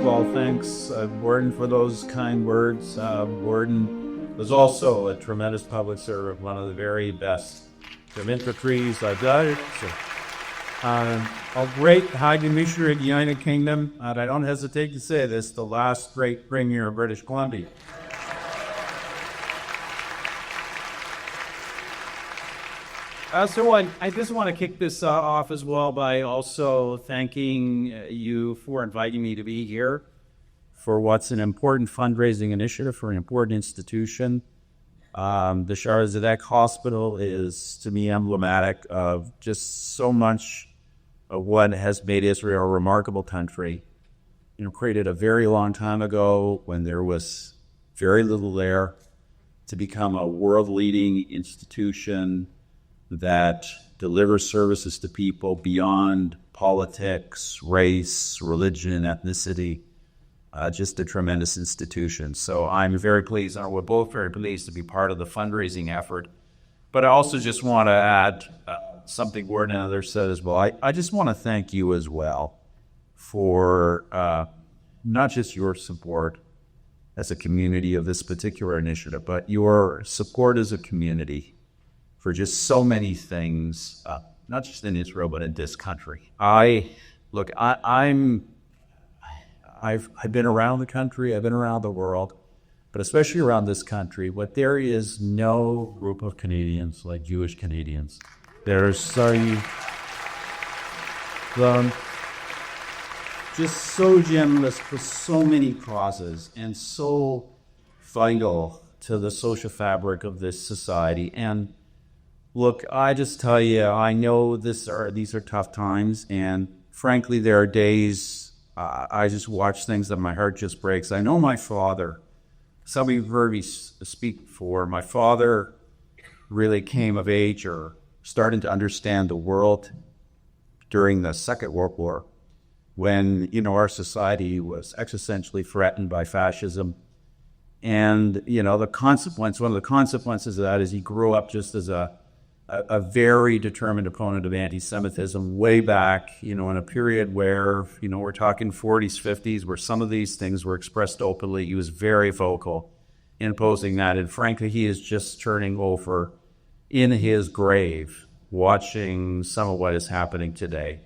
all, thanks, Gordon, for those kind words. Gordon was also a tremendous public servant, one of the very best infantries I've done. So, a great High Commissioner of the United Kingdom, and I don't hesitate to say this, the last great Premier of British Columbia. So I just want to kick this off as well by also thanking you for inviting me to be here for what's an important fundraising initiative for an important institution. The Shaare Zedek Hospital is, to me, emblematic of just so much of what has made Israel a remarkable country. You know, created a very long time ago when there was very little there, to become a world-leading institution that delivers services to people beyond politics, race, religion, ethnicity. Just a tremendous institution. So I'm very pleased, and we're both very pleased to be part of the fundraising effort. But I also just want to add something Gordon and others said as well. I just want to thank you as well for not just your support as a community of this particular initiative, but your support as a community for just so many things, not just in Israel, but in this country. I've been around the country, I've been around the world, but especially around this country. But there is no group of Canadians like Jewish Canadians. There's just so generous for so many causes and so vital to the social fabric of this society. And look, I just tell you, I know these are tough times, and frankly, there are days I just watch things that my heart just breaks. I know my father, some of you have heard me speak before, my father really came of age or started to understand the world during the Second World War, when, you know, our society was existentially threatened by fascism. And, you know, one of the consequences of that is he grew up just as a very determined opponent of anti-Semitism way back, you know, in a period where, you know, we're talking 40s, 50s, where some of these things were expressed openly. He was very vocal in opposing that. And frankly, he is just turning over in his grave, watching some of what is happening today.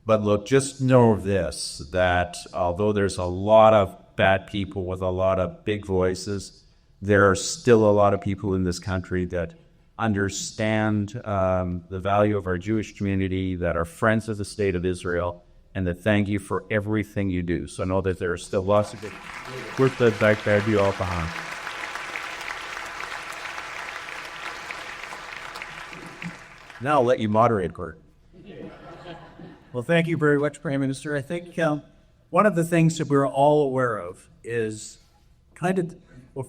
But look, just know this, that although there's a lot of bad people with a lot of big voices, there are still a lot of people in this country that understand the value of our Jewish community, that are friends of the state of Israel, and that thank you for everything you do. So I know that there are still lots of good work that back there be all behind. Now I'll let you moderate, Gordon. Well, thank you very much, Prime Minister. I think one of the things that we're all aware of is kind of,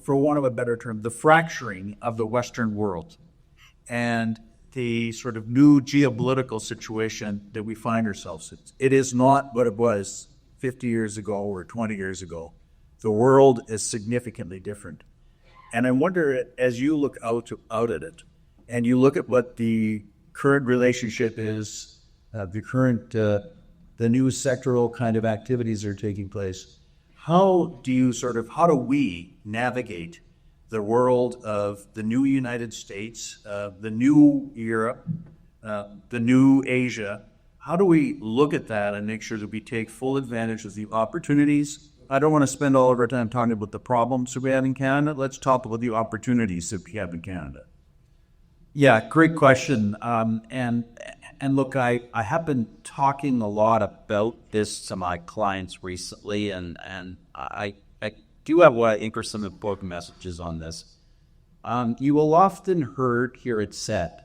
for want of a better term, the fracturing of the Western world and the sort of new geopolitical situation that we find ourselves in. It is not what it was 50 years ago or 20 years ago. The world is significantly different. And I wonder, as you look out at it, and you look at what the current relationship is, the new sectoral kind of activities that are taking place, how do we navigate the world of the new United States, the new Europe, the new Asia? How do we look at that and make sure that we take full advantage of the opportunities? I don't want to spend all of our time talking about the problems that we have in Canada. Let's talk about the opportunities that we have in Canada. Yeah, great question. And look, I have been talking a lot about this to my clients recently, and I do have what I think are some important messages on this. You will often hear it said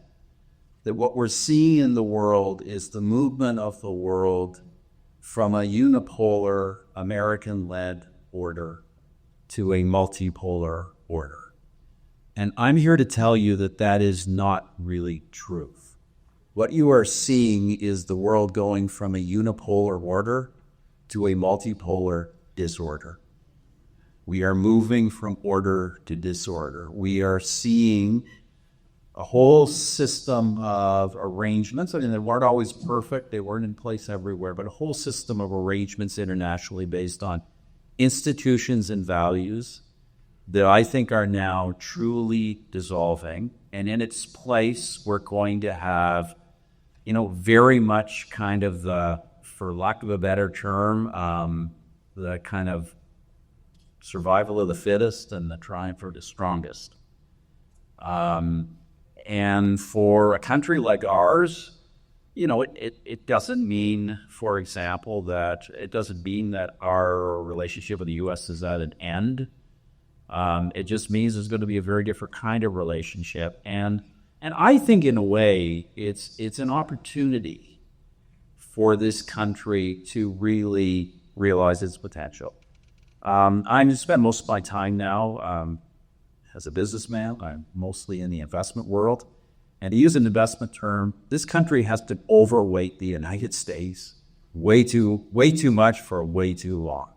that what we're seeing in the world is the movement of the world from a unipolar American-led order to a multipolar order. And I'm here to tell you that that is not really true. What you are seeing is the world going from a unipolar order to a multipolar disorder. We are moving from order to disorder. We are seeing a whole system of arrangements. I mean, they weren't always perfect. They weren't in place everywhere, but a whole system of arrangements internationally based on institutions and values that I think are now truly dissolving. And in its place, we're going to have, very much kind of the, for lack of a better term, the kind of survival of the fittest and the triumph of the strongest. And for a country like ours, it doesn't mean, for example, that our relationship with the U.S. is at an end. It just means it's going to be a very different kind of relationship. And I think in a way, it's an opportunity for this country to really realize its potential. I spend most of my time now as a businessman. I'm mostly in the investment world. And to use an investment term, this country has to overweight the United States way too much for way too long.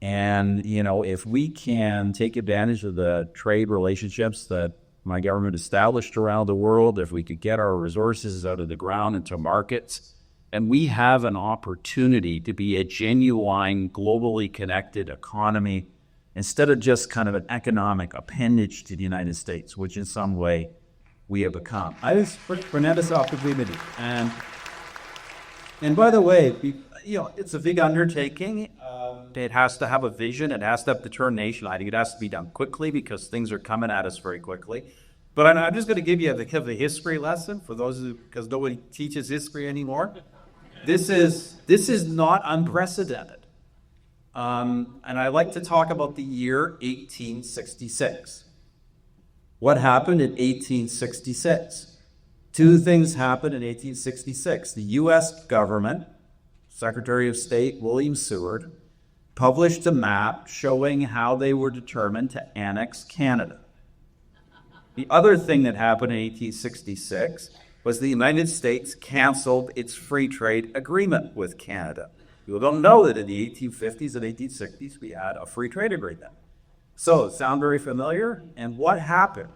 And, if we can take advantage of the trade relationships that my government established around the world, if we could get our resources out of the ground into markets, and we have an opportunity to be a genuine, globally connected economy instead of just kind of an economic appendage to the United States, which in some way we have become. I think it's tremendous opportunity. And by the way, it's a big undertaking. It has to have a vision. It has to have determination. I think it has to be done quickly because things are coming at us very quickly. But I'm just going to give you the history lesson for those because nobody teaches history anymore. This is not unprecedented. And I like to talk about the year 1866. What happened in 1866? Two things happened in 1866. The U.S. government, Secretary of State William Seward, published a map showing how they were determined to annex Canada. The other thing that happened in 1866 was the United States canceled its free trade agreement with Canada. People don't know that in the 1850s and 1860s we had a free trade agreement. So, sound very familiar? And what happened?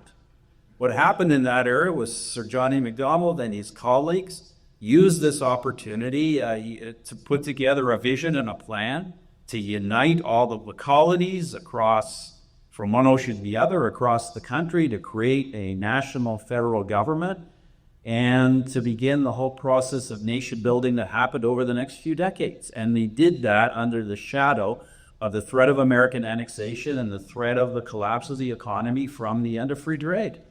What happened in that era was Sir John A. Macdonald and his colleagues used this opportunity to put together a vision and a plan to unite all of the colonies across, from one ocean to the other, across the country, to create a national federal government and to begin the whole process of nation building that happened over the next few decades. And they did that under the shadow of the threat of American annexation and the threat of the collapse of the economy from the end of free trade.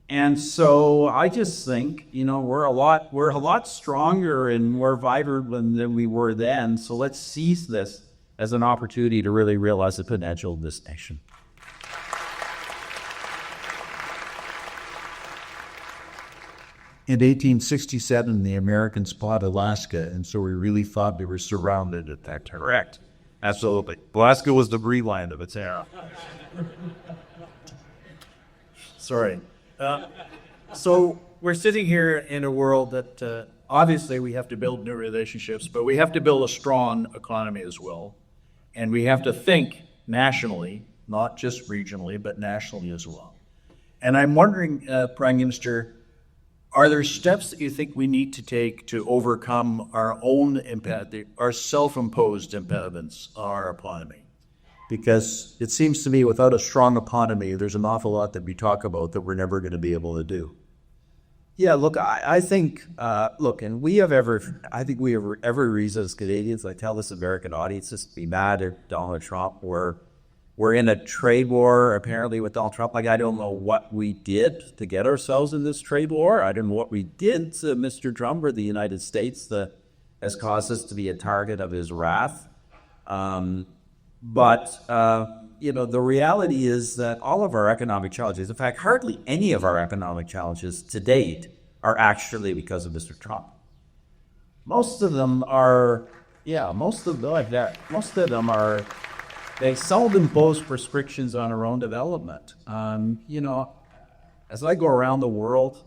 And so I just think, we're a lot stronger and more vibrant than we were then. So let's seize this as an opportunity to really realize the potential of this nation. In 1867, the Americans bought Alaska, and so we really thought we were surrounded at that time. Correct. Absolutely. Alaska was the Breland of its era. Sorry. So we're sitting here in a world that obviously we have to build new relationships, but we have to build a strong economy as well. And we have to think nationally, not just regionally, but nationally as well. And I'm wondering, Prime Minister, are there steps that you think we need to take to overcome our own our self-imposed impediments on our economy? Because it seems to me without a strong economy, there's an awful lot that we talk about that we're never going to be able to do. Yeah, look, I think, and we have every reason as Canadians, I tell this American audiences, to be mad at Donald Trump. We're in a trade war, apparently, with Donald Trump. Like, I don't know what we did to get ourselves in this trade war. I don't know what we did to Mr. Trump or the United States that has caused us to be a target of his wrath. But the reality is that all of our economic challenges, in fact, hardly any of our economic challenges to date are actually because of Mr. Trump. Most of them are, they self-impose restrictions on our own development. As I go around the world,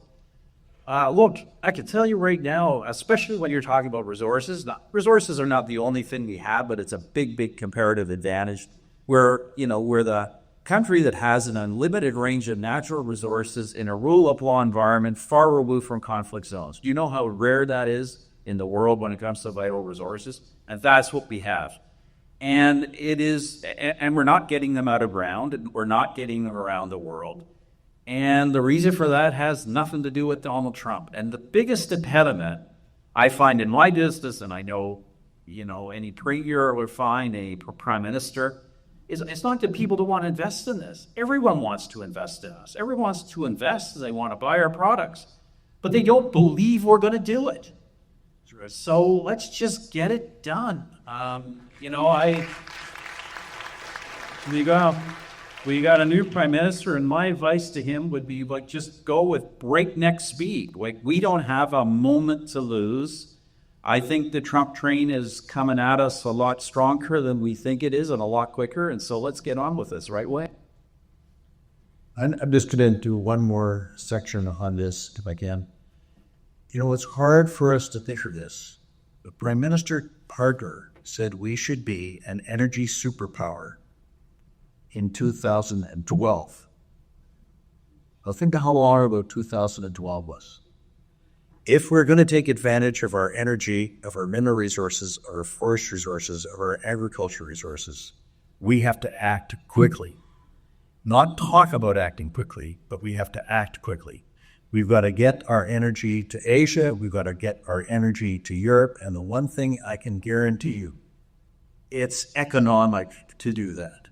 look, I can tell you right now, especially when you're talking about resources, resources are not the only thing we have, but it's a big, big comparative advantage. We're the country that has an unlimited range of natural resources in a rule of law environment far removed from conflict zones. Do you know how rare that is in the world when it comes to vital resources? And that's what we have. And we're not getting them out of ground, and we're not getting them around the world. And the reason for that has nothing to do with Donald Trump. And the biggest impediment I find in my business, and I know, any premier would find a prime minister, is it's not that people don't want to invest in this. Everyone wants to invest in us. Everyone wants to invest. They want to buy our products, but they don't believe we're going to do it. So let's just get it done. We got a new prime minister, and my advice to him would be just go with breakneck speed. We don't have a moment to lose. I think the Trump train is coming at us a lot stronger than we think it is, and a lot quicker. And so let's get on with this right way. I'm just going to do one more section on this, if I can. It's hard for us to think of this. But Prime Minister Harper said we should be an energy superpower in 2012. Now think of how long ago 2012 was. If we're going to take advantage of our energy, of our mineral resources, our forest resources, of our agriculture resources, we have to act quickly. Not talk about acting quickly, but we have to act quickly. We've got to get our energy to Asia. We've got to get our energy to Europe. And the one thing I can guarantee you, it's economic to do that.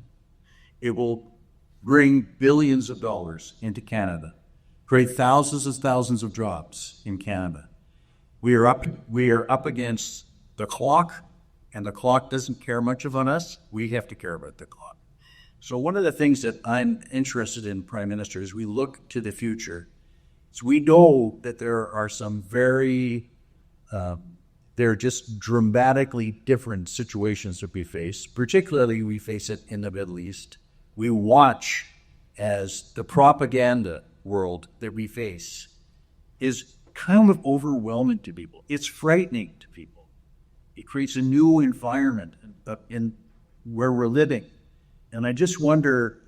It will bring billions of dollars into Canada, create thousands and thousands of jobs in Canada. We are up against the clock, and the clock doesn't care much about us. We have to care about the clock. So one of the things that I'm interested in, Prime Minister, as we look to the future, is we know that there are some they're just dramatically different situations that we face. Particularly, we face it in the Middle East. We watch as the propaganda world that we face is kind of overwhelming to people. It's frightening to people. It creates a new environment in where we're living. And I just wonder,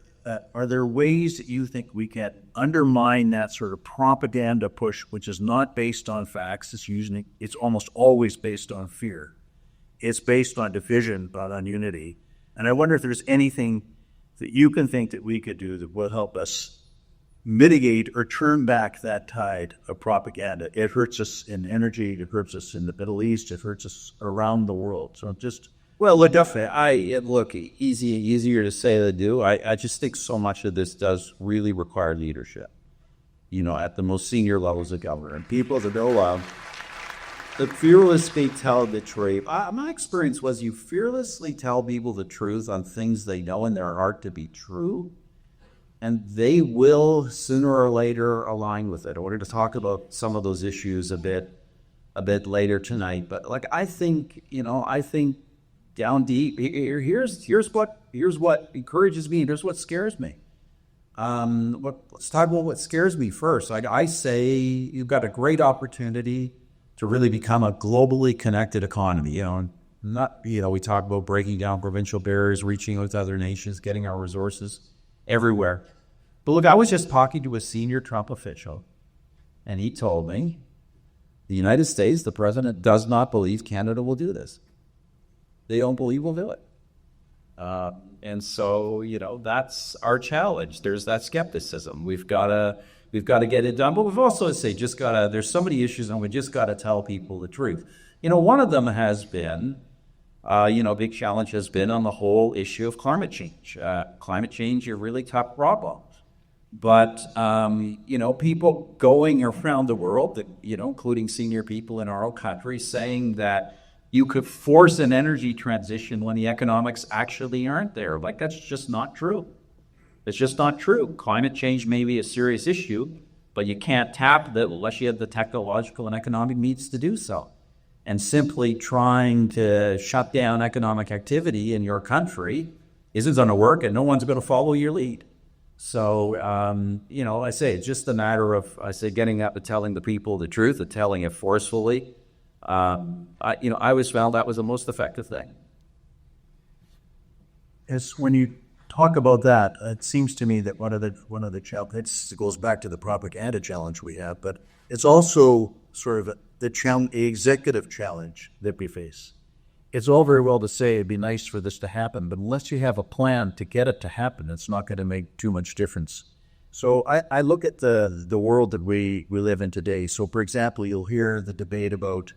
are there ways that you think we can undermine that sort of propaganda push, which is not based on facts? It's almost always based on fear. It's based on division, not on unity. And I wonder if there's anything that you can think that we could do that will help us mitigate or turn back that tide of propaganda. It hurts us in energy. It hurts us in the Middle East. It hurts us around the world. So Well, definitely. Easier to say than do. I just think so much of this does really require leadership, at the most senior levels of government. And people that know the fearlessly tell the truth. My experience was you fearlessly tell people the truth on things they know in their heart to be true, and they will sooner or later align with it. I wanted to talk about some of those issues a bit later tonight. But I think down deep, here's what encourages me. Here's what scares me. Let's talk about what scares me first. I say you've got a great opportunity to really become a globally connected economy. We talk about breaking down provincial barriers, reaching out to other nations, getting our resources everywhere. But look, I was just talking to a senior Trump official, and he told me the United States, the president, does not believe Canada will do this. They don't believe we'll do it. And so, that's our challenge. There's that skepticism. We've got to get it done. But we've also there's so many issues, and we just got to tell people the truth. One of them has been, big challenge has been on the whole issue of climate change. Climate change is a really tough problem. But, people going around the world, including senior people in our own country, saying that you could force an energy transition when the economics actually aren't there. That's just not true. It's just not true. Climate change may be a serious issue, but you can't tap that unless you have the technological and economic means to do so. And simply trying to shut down economic activity in your country isn't going to work, and no one's going to follow your lead. So, I say it's just a matter of, getting up and telling the people the truth and telling it forcefully. I always found that was the most effective thing. As when you talk about that, it seems to me that one of the challenges, it goes back to the propaganda challenge we have, but it's also sort of the executive challenge that we face. it's all very well to say it'd be nice for this to happen, but unless you have a plan to get it to happen, it's not going to make too much difference. So I look at the world that we live in today. So, for example, you'll hear the debate about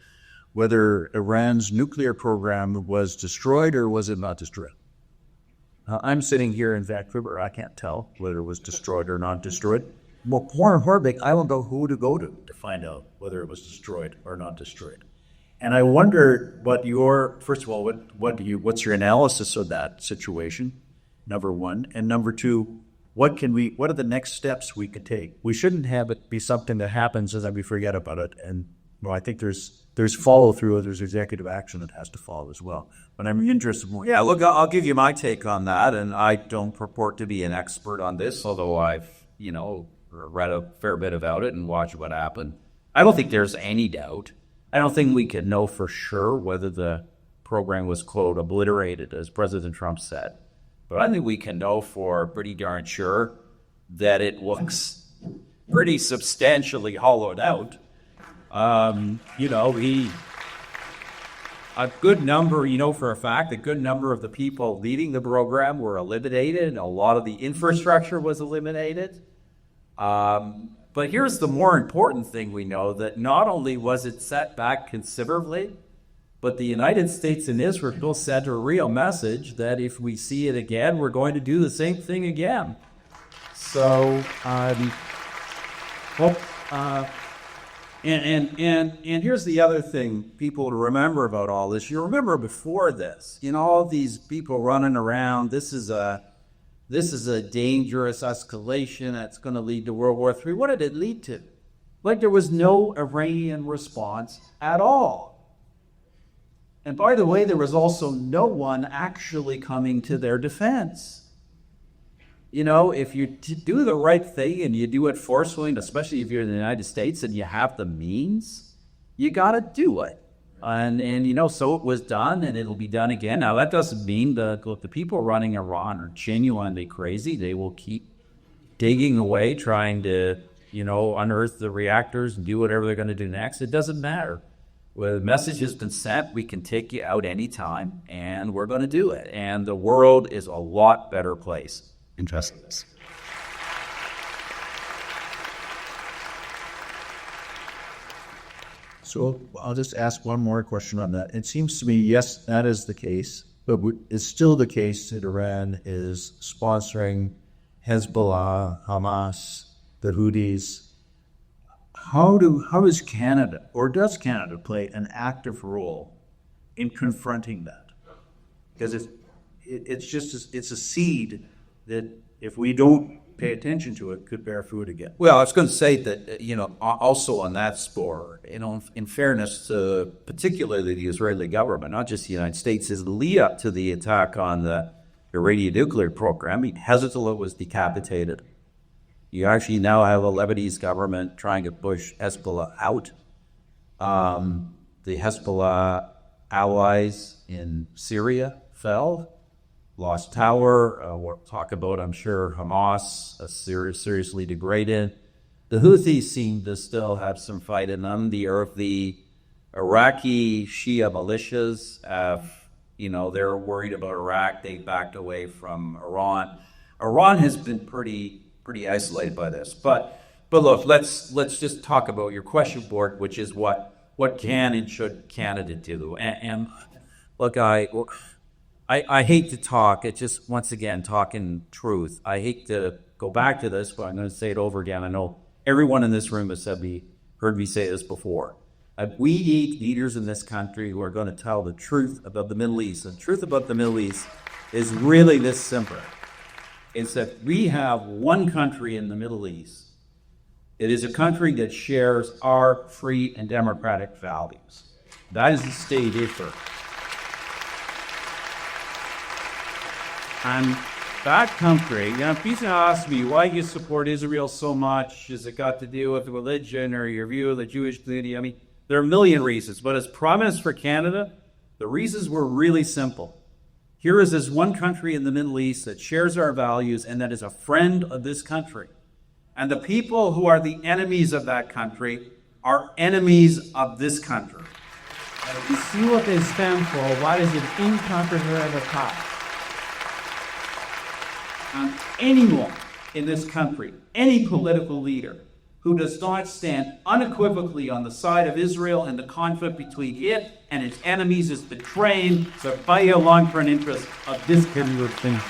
whether Iran's nuclear program was destroyed or was it not destroyed. I'm sitting here in Vancouver. I can't tell whether it was destroyed or not destroyed. Well, poor Harbeck, I don't know who to go to find out whether it was destroyed or not destroyed. And I wonder what first of all, what's your analysis of that situation, number one, and number two, what are the next steps we could take? We shouldn't have it be something that happens and then we forget about it. And well, I think there's follow through, there's executive action that has to follow as well. But I'm interested more. Yeah, look, I'll give you my take on that, and I don't purport to be an expert on this, although I've, read a fair bit about it and watched what happened. I don't think there's any doubt. I don't think we can know for sure whether the program was, quote, obliterated, as President Trump said. But I think we can know for pretty darn sure that it looks pretty substantially hollowed out. A good number, for a fact, a good number of the people leading the program were eliminated. A lot of the infrastructure was eliminated. But here's the more important thing we know, that not only was it set back considerably, but the United States and Israel sent a real message that if we see it again, we're going to do the same thing again. So, and here's the other thing people to remember about all this. You remember before this, all these people running around, this is a dangerous escalation that's going to lead to World War III. What did it lead to? There was no Iranian response at all. And by the way, there was also no one actually coming to their defense. If you do the right thing and you do it forcefully, especially if you're in the United States and you have the means, you got to do it. And so it was done, and it'll be done again. Now, that doesn't mean the people running Iran are genuinely crazy. They will keep digging away, trying to, unearth the reactors and do whatever they're going to do next. It doesn't matter. Well, the message has been sent. We can take you out anytime, and we're going to do it. And the world is a lot better place in justice. So I'll just ask one more question on that. It seems to me, yes, that is the case, but it's still the case that Iran is sponsoring Hezbollah, Hamas, the Houthis. How is Canada, or does Canada play an active role in confronting that? Because it's a seed that if we don't pay attention to it, could bear fruit again. Well, I was going to say that, also on that score, in fairness to particularly the Israeli government, not just the United States, is the lead up to the attack on the Iranian nuclear program. Hezbollah was decapitated. You actually now have a Lebanese government trying to push Hezbollah out. The Hezbollah allies in Syria fell. Lost tower. We'll talk about, I'm sure, Hamas, seriously degraded. The Houthis seem to still have some fight in them. The Iraqi Shia militias they're worried about Iraq. They backed away from Iran. Iran has been pretty isolated by this. But look, let's just talk about your question board, which is what can and should Canada do? And look, I hate to talk. It's just, once again, talking truth. I hate to go back to this, but I'm going to say it over again. I know everyone in this room has heard me say this before. We need leaders in this country who are going to tell the truth about the Middle East. And the truth about the Middle East is really this simple. It's that we have one country in the Middle East. It is a country that shares our free and democratic values. That is the state effort. And that country, people ask me, why you support Israel so much? Has it got to do with religion or your view of the Jewish community? There are a million reasons. But as Prime Minister for Canada, the reasons were really simple. Here is this one country in the Middle East that shares our values and that is a friend of this country. And the people who are the enemies of that country are enemies of this country. You see what they stand for? What is an incomprehensible attack? And anyone in this country, any political leader who does not stand unequivocally on the side of Israel and the conflict between it and its enemies is betraying the very long-term interest of this kind of thing.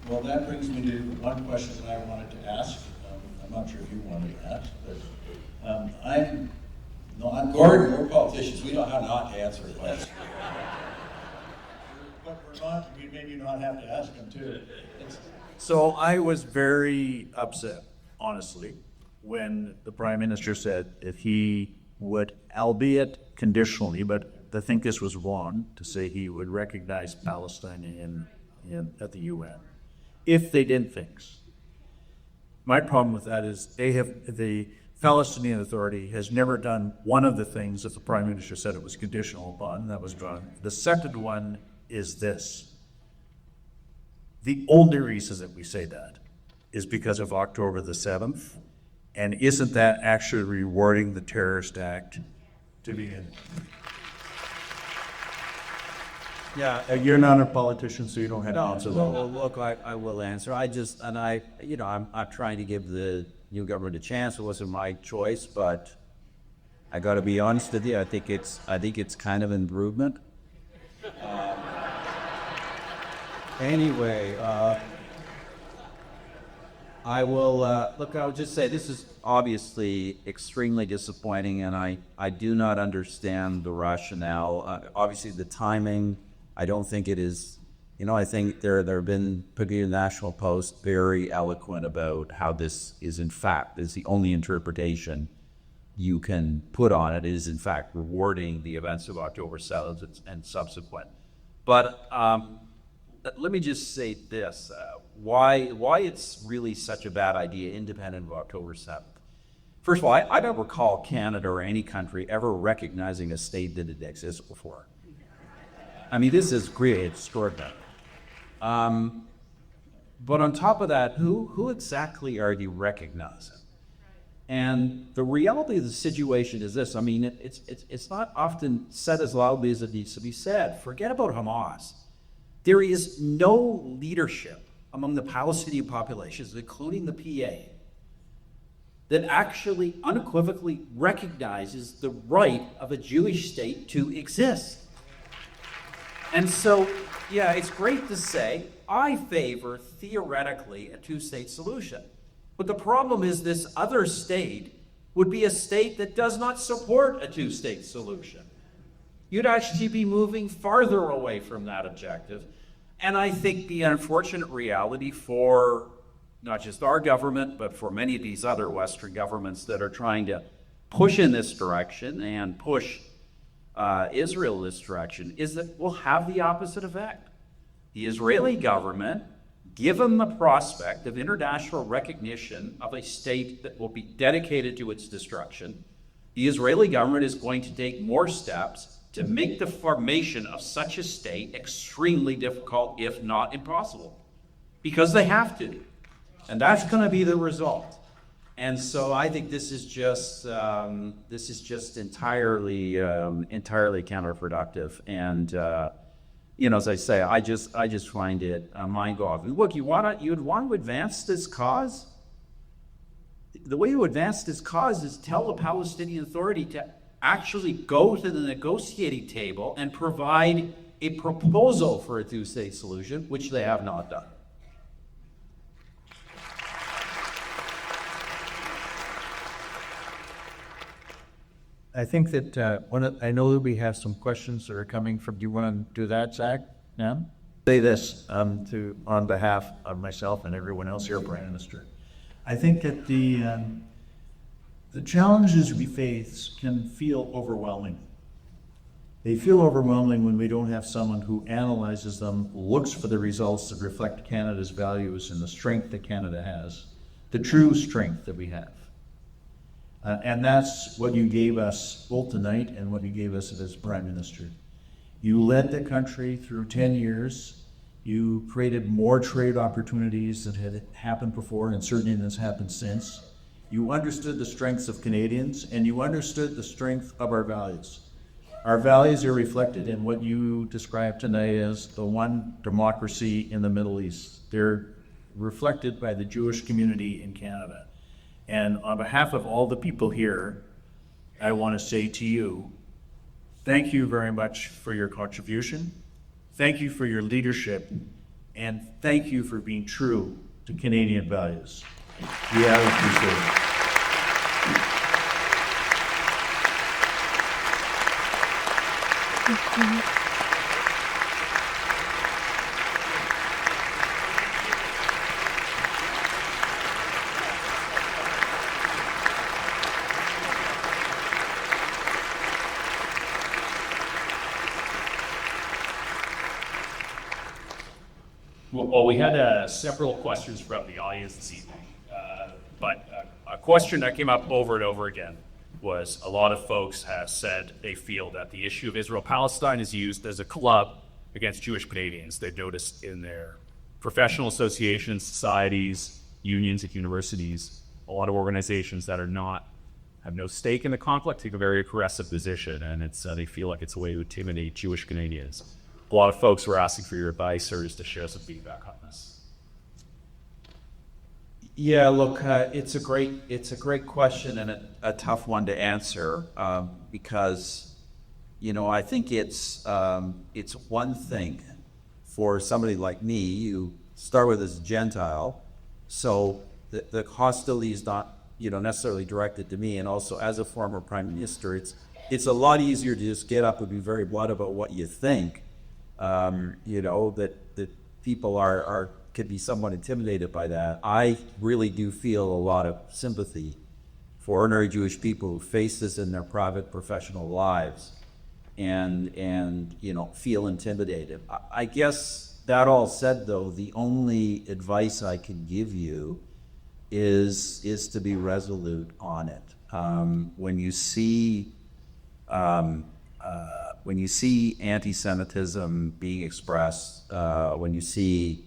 Well, that brings me to one question that I wanted to ask. I'm not sure if you wanted to ask, but I'm Gordon, we're politicians, we know how not to answer questions. But we're not, we maybe not have to ask them too. So I was very upset, honestly, when the Prime Minister said that he would, albeit conditionally, but I think this was wrong to say he would recognize Palestine at the UN if they did things. My problem with that is the Palestinian Authority has never done one of the things that the Prime Minister said it was conditional upon, that was done. The second one is this. The only reason that we say that is because of October the 7th, and isn't that actually rewarding the terrorist act to begin? Yeah, You're not a politician, so you don't have to answer that. well, look, I will answer. I'm trying to give the new government a chance. It wasn't my choice, but I got to be honest with you. I think it's kind of an improvement. Anyway, I will look. I'll just say this is obviously extremely disappointing, and I do not understand the rationale. Obviously, the timing. I don't think it is. I think there have been, particularly the National Post, very eloquent about how this is in fact is the only interpretation you can put on it. It is in fact rewarding the events of October 7th and subsequent. But let me just say this: why it's really such a bad idea, independent of October 7th. First of all, I don't recall Canada or any country ever recognizing a state that didn't exist before. I mean, this is really extraordinary. But on top of that, who exactly are you recognizing? And the reality of the situation is this. I mean, it's not often said as loudly as it needs to be said. Forget about Hamas. There is no leadership among the Palestinian populations, including the PA, that actually unequivocally recognizes the right of a Jewish state to exist. And so, yeah, it's great to say, I favor, theoretically, a two-state solution. But the problem is this other state would be a state that does not support a two-state solution. You'd actually be moving farther away from that objective. And I think the unfortunate reality for not just our government, but for many of these other Western governments that are trying to push in this direction and push Israel in this direction, is that we'll have the opposite effect. The Israeli government, given the prospect of international recognition of a state that will be dedicated to its destruction, the Israeli government is going to take more steps to make the formation of such a state extremely difficult, if not impossible, because they have to. And that's going to be the result. And so I think this is just entirely counterproductive. And as I say, I just find it mind-boggling. Look, you'd want to advance this cause. The way you advance this cause is tell the Palestinian Authority to actually go to the negotiating table and provide a proposal for a two-state solution, which they have not done. I think that I know that we have some questions that are coming from. Do you want to do that, Zach? Yeah. Say this on behalf of myself and everyone else here, Prime Minister. I think that the challenges we face can feel overwhelming, They feel overwhelming when we don't have someone who analyzes them, looks for the results that reflect Canada's values and the strength that Canada has, the true strength that we have. And that's what you gave us both tonight and what you gave us as Prime Minister. You led the country through 10 years. You created more trade opportunities that had happened before, and certainly that's happened since. You understood the strengths of Canadians, and you understood the strength of our values. Our values are reflected in what you described tonight as the one democracy in the Middle East. They're reflected by the Jewish community in Canada. And on behalf of all the people here, I want to say to you, thank you very much for your contribution. Thank you for your leadership. And thank you for being true to Canadian values. We have appreciated it. Well, we had several questions from the audience this evening, but a question that came up over and over again was a lot of folks have said they feel that the issue of Israel-Palestine is used as a club against Jewish Canadians. They've noticed in their professional associations, societies, unions at universities, a lot of organizations that have no stake in the conflict take a very aggressive position, and they feel like it's a way to intimidate Jewish Canadians. A lot of folks were asking for your advice or just to share some feedback on this. Yeah, look, it's a great question and a tough one to answer because, I think it's one thing for somebody like me. You start with as a Gentile, so the hostility is not necessarily directed to me, and also as a former Prime Minister, it's a lot easier to just get up and be very blunt about what you think. That people could be somewhat intimidated by that. I really do feel a lot of sympathy for ordinary Jewish people who face this in their private, professional lives and feel intimidated. I guess that all said, though, the only advice I can give you is to be resolute on it. When you see anti-Semitism being expressed, when you see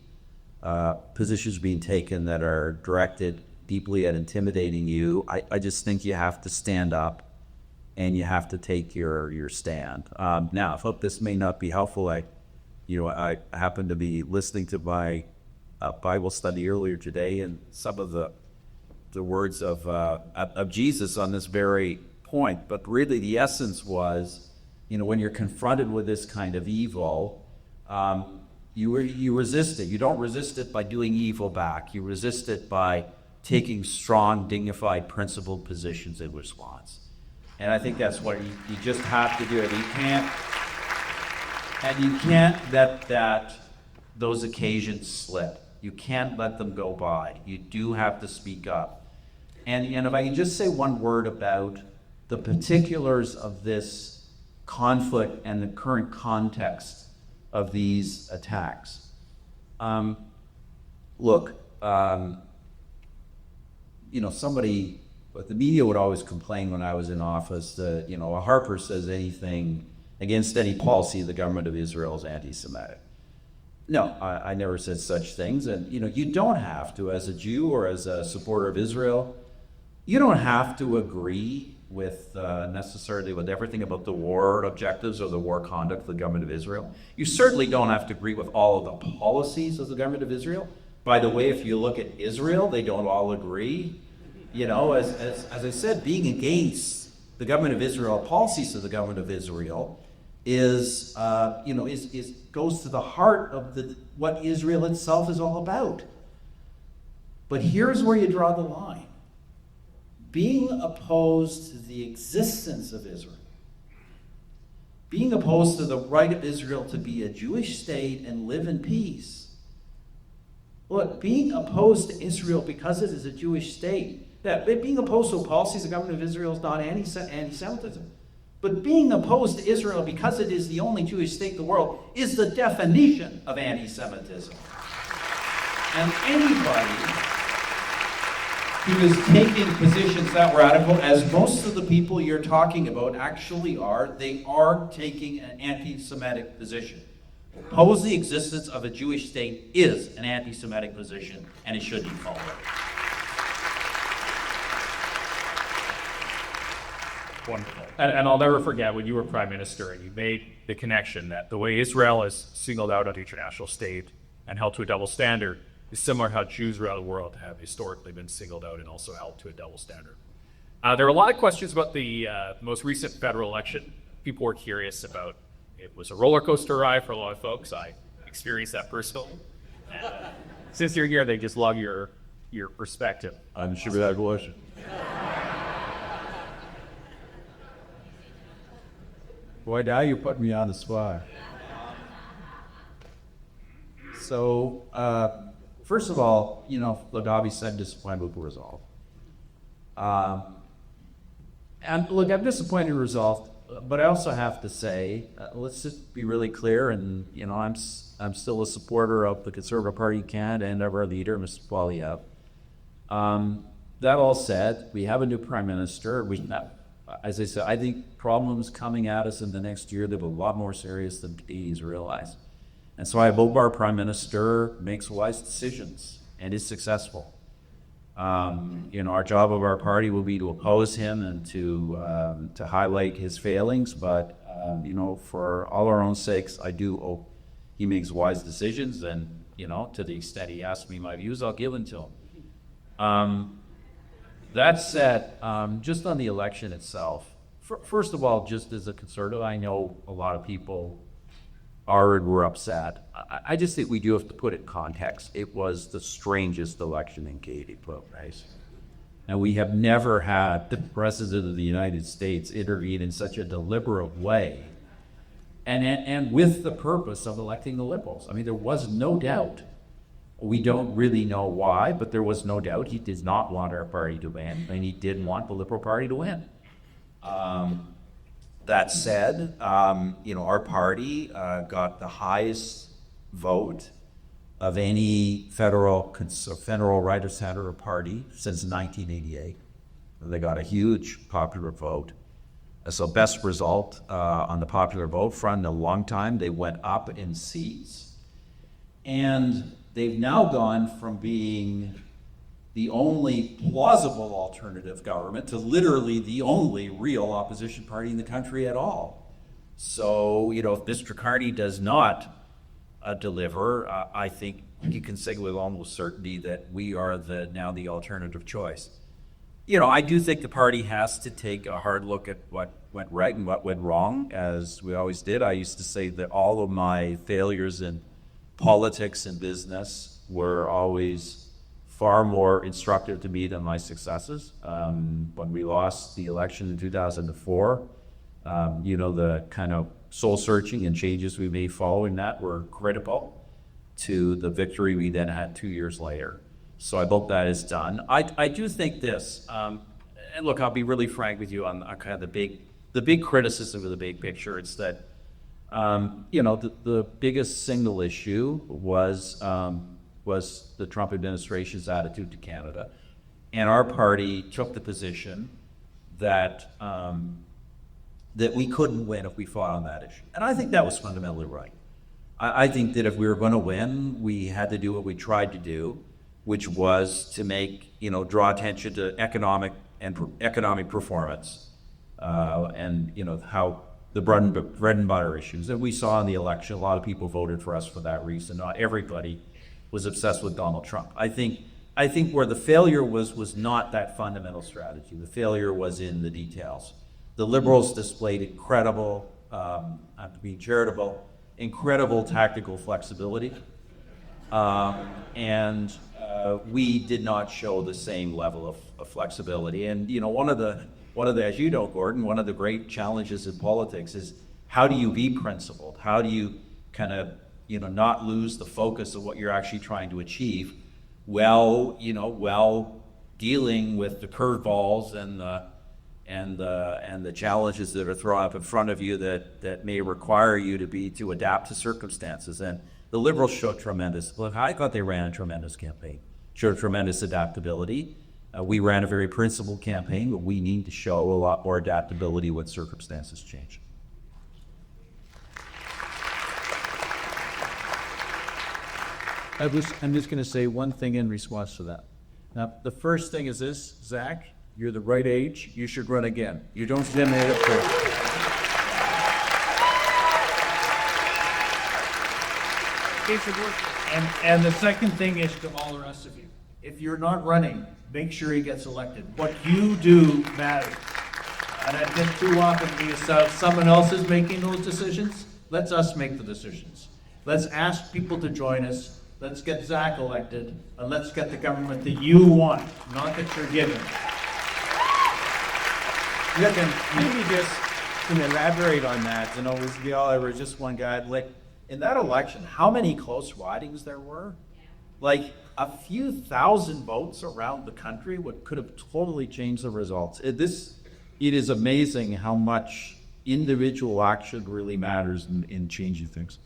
positions being taken that are directed deeply at intimidating you, I just think you have to stand up and you have to take your stand. Now, I hope this may not be helpful. I happened to be listening to my Bible study earlier today, and some of the words of Jesus on this very point. But really, the essence was, when you're confronted with this kind of evil, you resist it. You don't resist it by doing evil back. You resist it by taking strong, dignified, principled positions in response. And I think that's what you just have to do. You can't let those occasions slip. You can't let them go by. You do have to speak up. And if I can just say one word about the particulars of this conflict and the current context of these attacks. Somebody, but the media would always complain when I was in office that, Harper says anything against any policy of the government of Israel is anti-Semitic. No, I never said such things. And, you don't have to, as a Jew or as a supporter of Israel, you don't have to agree with necessarily with everything about the war objectives or the war conduct of the government of Israel. You certainly don't have to agree with all of the policies of the government of Israel. By the way, if you look at Israel, they don't all agree. As I said, being against the government of Israel, policies of the government of Israel, is goes to the heart of what Israel itself is all about. But here's where you draw the line. Being opposed to the existence of Israel, being opposed to the right of Israel to be a Jewish state and live in peace. Look, being opposed to Israel because it is a Jewish state, being opposed to policies of the government of Israel is not anti-Semitism. But being opposed to Israel because it is the only Jewish state in the world is the definition of anti-Semitism. And anybody who is taking positions that radical, as most of the people you're talking about actually are, they are taking an anti-Semitic position. Oppose the existence of a Jewish state is an anti-Semitic position, and it should be followed. Wonderful. And I'll never forget when you were prime minister and you made the connection that the way Israel is singled out on the international stage and held to a double standard is similar how Jews around the world have historically been singled out and also held to a double standard. There were a lot of questions about the most recent federal election. People were curious about. It was a roller coaster ride for a lot of folks. I experienced that personally. Since you're here, they just love your perspective. I'm sure that question. Boy, now you put me on the spot. So, first of all, look, obviously I'm disappointed with the result. And look, I'm disappointed with the result, but I also have to say, let's just be really clear, and, I'm still a supporter of the Conservative Party of Canada and of our leader, Mr. Poilievre. That all said, we have a new Prime Minister. As I said, I think problems coming at us in the next year, they're a lot more serious than Canadians realize. And so I hope our Prime Minister makes wise decisions and is successful. Our job of our party will be to oppose him and to highlight his failings, but for all our own sakes, I do hope he makes wise decisions, and to the extent he asks me my views, I'll give them to him. That said, just on the election itself, first of all, just as a conservative, I know a lot of people were upset. I just think we do have to put it in context. It was the strangest election in Canadian political history. And we have never had the President of the United States intervene in such a deliberate way, and with the purpose of electing the Liberals. I mean, there was no doubt. We don't really know why, but there was no doubt he did not want our party to win, and he did want the Liberal Party to win. That said, our party got the highest vote of any federal right of center party since 1988. They got a huge popular vote. So best result on the popular vote front in a long time. They went up in seats. And they've now gone from being the only plausible alternative government to literally the only real opposition party in the country at all. So, if Mr. Carney does not deliver, I think you can say with almost certainty that we are now the alternative choice. I do think the party has to take a hard look at what went right and what went wrong, as we always did. I used to say that all of my failures in politics and business were always far more instructive to me than my successes. When we lost the election in 2004, the kind of soul searching and changes we made following that were critical to the victory we then had 2 years later. So I hope that is done. I do think this, and look, I'll be really frank with you on kind of the big criticism of the big picture. It's that the biggest single issue was the Trump administration's attitude to Canada. And our party took the position that we couldn't win if we fought on that issue. And I think that was fundamentally right. I think that if we were going to win, we had to do what we tried to do, which was to draw attention to economic performance, and how the bread and butter issues that we saw in the election. A lot of people voted for us for that reason. Not everybody was obsessed with Donald Trump. I think where the failure was not that fundamental strategy. The failure was in the details. The Liberals displayed incredible, I'm being charitable, incredible tactical flexibility, and we did not show the same level of flexibility. And one of the, as you know, Gordon, one of the great challenges in politics is how do you be principled? How do you kind of not lose the focus of what you're actually trying to achieve, while dealing with the curveballs and and the challenges that are thrown up in front of you that may require you to adapt to circumstances. And the Liberals showed tremendous, look, I thought they ran a tremendous campaign, showed tremendous adaptability. We ran a very principled campaign, but we need to show a lot more adaptability when circumstances change. I'm just going to say one thing in response to that. Now, the first thing is this, Zach, you're the right age, you should run again. You don't eliminate it first. And the second thing is to all the rest of you. If you're not running, make sure he gets elected. What you do matters. And I think too often because someone else is making those decisions, let's us make the decisions. Let's ask people to join us. Let's get Zach elected, and let's get the government that you want, not that you're given. Maybe just to elaborate on that, was Gala was just one guy, like, in that election, how many close ridings there were? Like, a few thousand votes around the country could have totally changed the results. It is amazing how much individual action really matters in changing things.